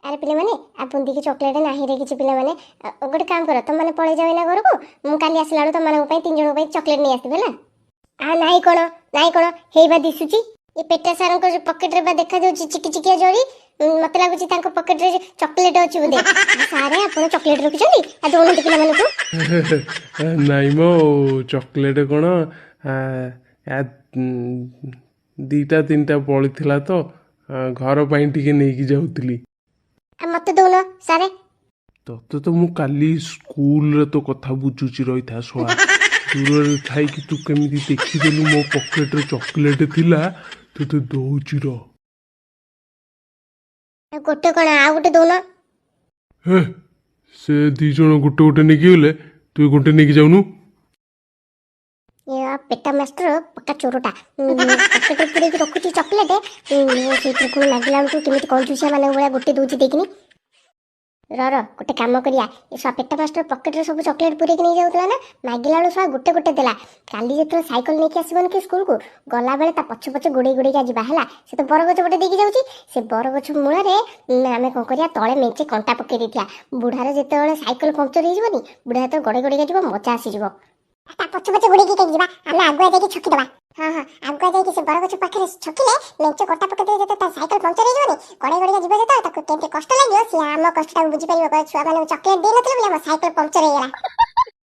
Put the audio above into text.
ଆରେ ପିଲାମାନେ ଆପଣ ଟିକେ ଚକୋଲେଟ୍ ନାହିଁ ରେ କିଛି ପିଲାମାନେ ଗୋଟେ କାମ କର ତମମାନେ ପଳେଇ ଯାଅ ନା ଘରକୁ ମୁଁ କାଲି ଆସିଲା ବେଳକୁ ତମମାନଙ୍କ ପାଇଁ 3 ଜଣଙ୍କ ପାଇଁ ଚକୋଲେଟ୍ ନେଇ ଆସିବି ହେଲା। ନାଇଁ କଣ ହେଇବା ଦିଶୁଛି ଏ ପେଟା ସାରଙ୍କ ପକେଟରେ ବା ଦେଖାଯାଉଛି ଚିକି ଚିକିଆ ଜରି। ମତେ ଲାଗୁଛି ତାଙ୍କ ପକେଟରେ ଚକୋଲେଟ୍ ଅଛି ବୋଧେ। ସାରେ ଆପଣ ଚକୋଲେଟ୍ ରଖିଛନ୍ତି ଆଉ ଦଉନାହାନ୍ତି ପିଲାମାନଙ୍କୁ। ନାଇଁ ମ ଚକୋଲେଟ୍ କ'ଣ ଦିଟା ତିନିଟା ପଡ଼ିଥିଲା ତ ଘର ପାଇଁ ଟିକେ ନେଇକି ଯାଉଥିଲି। ଆଉ ମତେ ଦଉନ ସାରେ। ତତେ ତ ମୁଁ କାଲି ସ୍କୁଲରେ ତ କଥା ବୁଝୁଛି ରହିଥା ଶଳା। ଦୂରରେ ଥାଇକି ତୁ କେମିତି ଦେଖିଦେଲୁ ମୋ ପକେଟରେ ଚକୋଲେଟ୍ ଥିଲା ତତେ ଦଉଛି ର। ଆଉ ଗୋଟେ କଣ ଆଉ ଗୋଟେ ଦଉନ। ହେ ସେ 2 ଜଣ ଗୋଟେ ଗୋଟେ ନେଇକି ଗଲେ ତୁ ଗୋଟେ ନେଇକି ଯାଉନୁ। ପେଟା ମାଷ୍ଟର ପକ୍କା ଚୋରଟା ପକେଟରେ ପୁରେଇକି ରଖୁଛି ଚକୋଲେଟ୍। ସେଇଥିରେ ପୁଣି ମାଗିଲା ବେଳକୁ କେମିତି କଞ୍ଜୁସିଆ ମାନଙ୍କ ଭଳିଆ ଗୋଟେ ଦଉଛି ଦେଇକିନି। ଗୋଟେ କାମ କରିବା ପେଟା ମାଷ୍ଟର ପକେଟରେ ସବୁ ଚକୋଲେଟ୍ ପୁରେଇକି ନେଇ ଯାଉଥିଲା ନା ମାଗିଲା ବେଳକୁ ଗୋଟେ ଗୋଟେ ଦେଲା। କାଲି ଯେତେବେଳେ ସାଇକେଲ ନେଇକି ଆସିବନି କି ସ୍କୁଲକୁ ଗଲାବେଳେ ତା ପଛ ପଛ ଗୋଡ଼େଇକା ଯିବା ହେଲା। ସେ ତ ବରଗଛ ଗୋଟେ ଦେଇକି ଯାଉଛି ସେ ବରଗଛ ମୂଳରେ ଆମେ କ'ଣ କରିବା ତଳେ ମେଞ୍ଚେ କଣ୍ଟା ପକେଇ ଦେଇଥିବା। ବୁଢ଼ାର ଯେତେବେଳେ ସାଇକେଲ ପଙ୍କଚର ହେଇଯିବନି ବୁଢ଼ା ଯେତେବେଳେ ଗୋଡ଼େଇକା ଯିବ ମଜା ଆସିଯିବ। ତା ପଛ ପଛ ଗୋଡ଼େଇକି କାହିଁକି ଯିବା ଆମେ ଆଗୁଆ ଯାଇକି ଛକିଦବା। ହଁ ଆଗୁଆ ଯାଇକି ସେ ବରଗଛ ପାଖରେ ଛକିଲେ ମେଞ୍ଚେ କଣ୍ଟା ପକେଇ ଦେଇ ଯେତେ ତା ସାଇକେଲ ପଙ୍କଚର ହେଇଯିବନି ଗୋଡ଼େଇକା ଯିବ ଯେତେବେଳେ ତାକୁ କେମିତି କଷ୍ଟ ଲାଗିବ ସିଏ ଆମ କଷ୍ଟଟାକୁ ବୁଝିପାରିବ। ଛୁଆ ମାନଙ୍କୁ ଚକୋଲେଟ୍ ଦେଇନଥିଲେ ବୋଲି ଆମ ସାଇକେଲ ପଙ୍କଚର ହେଇଗଲା।